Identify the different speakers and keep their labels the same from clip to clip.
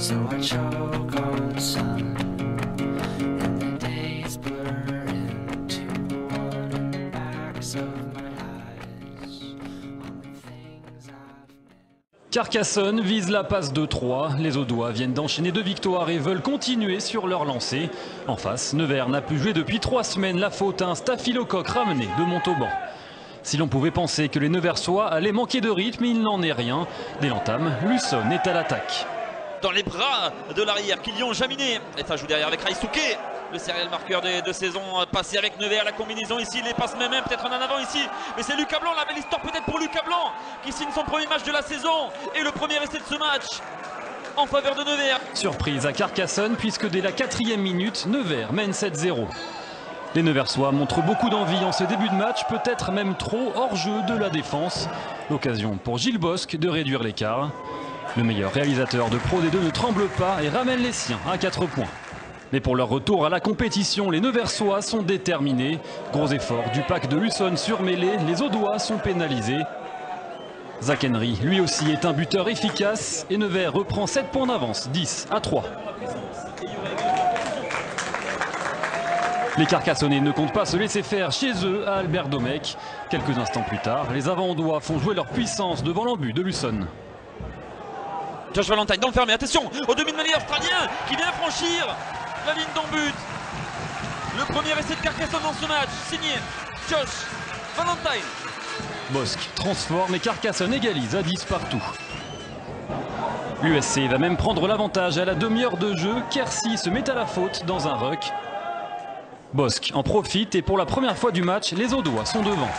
Speaker 1: So I choke on some, and the days blur into one, and the backs of my eyes on the things I've met.
Speaker 2: Carcassonne vise la passe de 3. Les Audois viennent d'enchaîner 2 victoires et veulent continuer sur leur lancée. En face, Nevers n'a plus joué depuis 3 semaines, la faute à un staphylocoque ramené de Montauban. Si l'on pouvait penser que les Neversois allaient manquer de rythme, il n'en est rien. Dès l'entame, Luçon est à l'attaque.
Speaker 3: Dans les bras de l'arrière, Kylian Jaminet. Et ça joue derrière avec Raïsouké, le serial marqueur de saison passé avec Nevers. La combinaison ici, les passes même, peut-être en avant ici. Mais c'est Lucas Blanc, la belle histoire peut-être pour Lucas Blanc, qui signe son premier match de la saison. Et le premier essai de ce match en faveur de Nevers.
Speaker 2: Surprise à Carcassonne, puisque dès la 4e minute, Nevers mène 7-0. Les Neversois montrent beaucoup d'envie en ce début de match, peut-être même trop hors jeu de la défense. L'occasion pour Gilles Bosc de réduire l'écart. Le meilleur réalisateur de Pro D2 ne tremble pas et ramène les siens à 4 points. Mais pour leur retour à la compétition, les Neversois sont déterminés. Gros effort du pack de Luçon surmêlé, les Audois sont pénalisés. Zach Henry, lui aussi, est un buteur efficace et Nevers reprend 7 points d'avance, 10-3. Les Carcassonnais ne comptent pas se laisser faire chez eux à Albert Domecq. Quelques instants plus tard, les Avant-Audois font jouer leur puissance devant l'embut de Luçon.
Speaker 3: Josh Valentine dans le fermé, attention au demi-de-mêlée australien qui vient franchir la ligne d'en-but. Le premier essai de Carcassonne dans ce match, signé Josh Valentine.
Speaker 2: Bosc transforme et Carcassonne égalise à 10 partout. L'USC va même prendre l'avantage à la demi-heure de jeu. Quercy se met à la faute dans un ruck. Bosc en profite et pour la première fois du match, les Audois sont devant.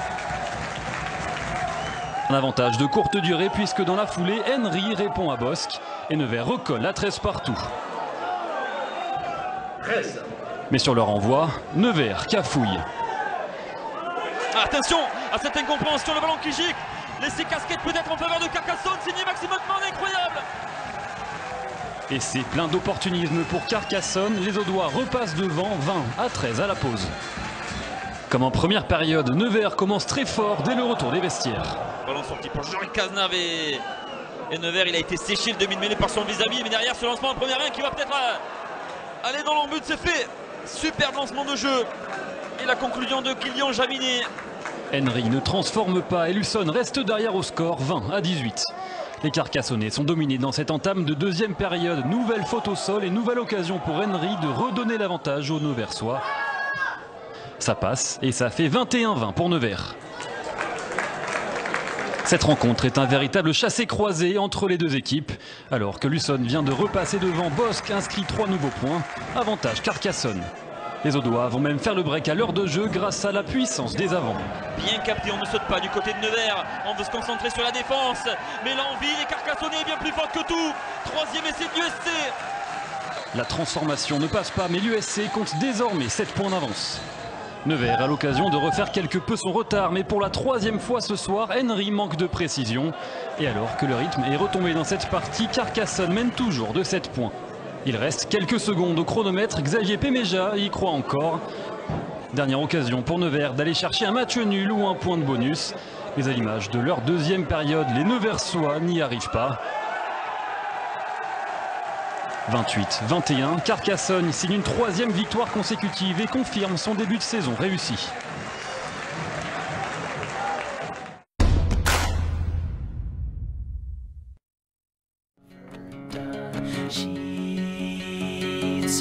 Speaker 2: Un avantage de courte durée puisque dans la foulée, Henry répond à Bosc et Nevers recolle à 13 partout. Mais sur leur envoi, Nevers cafouille.
Speaker 3: Attention à cette incompréhension, le ballon qui gicle. Laissez casquette peut-être en faveur de Carcassonne, signé Maxime Othman, incroyable.
Speaker 2: Et c'est plein d'opportunisme pour Carcassonne. Les Audois repassent devant 20-13 à la pause. Comme en première période, Nevers commence très fort dès le retour des vestiaires.
Speaker 3: Ballon sorti pour Jean Cazenave et Nevers, il a été séché le demi-mêlée par son vis-à-vis. Mais derrière ce lancement en première main qui va peut-être aller dans l'embut, c'est fait. Superbe lancement de jeu. Et la conclusion de Kylian Jaminet.
Speaker 2: Henry ne transforme pas et Luçon reste derrière au score 20-18. Les Carcassonnais sont dominés dans cette entame de deuxième période. Nouvelle faute au sol et nouvelle occasion pour Henry de redonner l'avantage aux Neversois. Ça passe et ça fait 21-20 pour Nevers. Cette rencontre est un véritable chassé-croisé entre les deux équipes. Alors que Luçon vient de repasser devant, Bosc inscrit 3 nouveaux points. Avantage Carcassonne. Les Audois vont même faire le break à l'heure de jeu grâce à la puissance des avants.
Speaker 3: Bien capté, on ne saute pas du côté de Nevers. On veut se concentrer sur la défense. Mais l'envie des Carcassonnais est bien plus forte que tout. Troisième essai de l'USC.
Speaker 2: La transformation ne passe pas, mais l'USC compte désormais 7 points d'avance. Nevers a l'occasion de refaire quelque peu son retard, mais pour la 3e fois ce soir, Henry manque de précision. Et alors que le rythme est retombé dans cette partie, Carcassonne mène toujours de 7 points. Il reste quelques secondes au chronomètre, Xavier Péméja y croit encore. Dernière occasion pour Nevers d'aller chercher un match nul ou un point de bonus. Mais à l'image de leur deuxième période, les Neversois n'y arrivent pas. 28-21, Carcassonne signe une 3e victoire consécutive et confirme son début de saison réussi.
Speaker 1: Sheets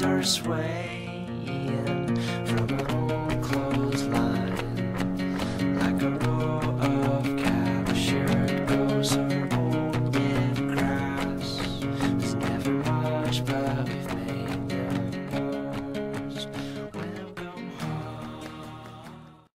Speaker 1: her sway.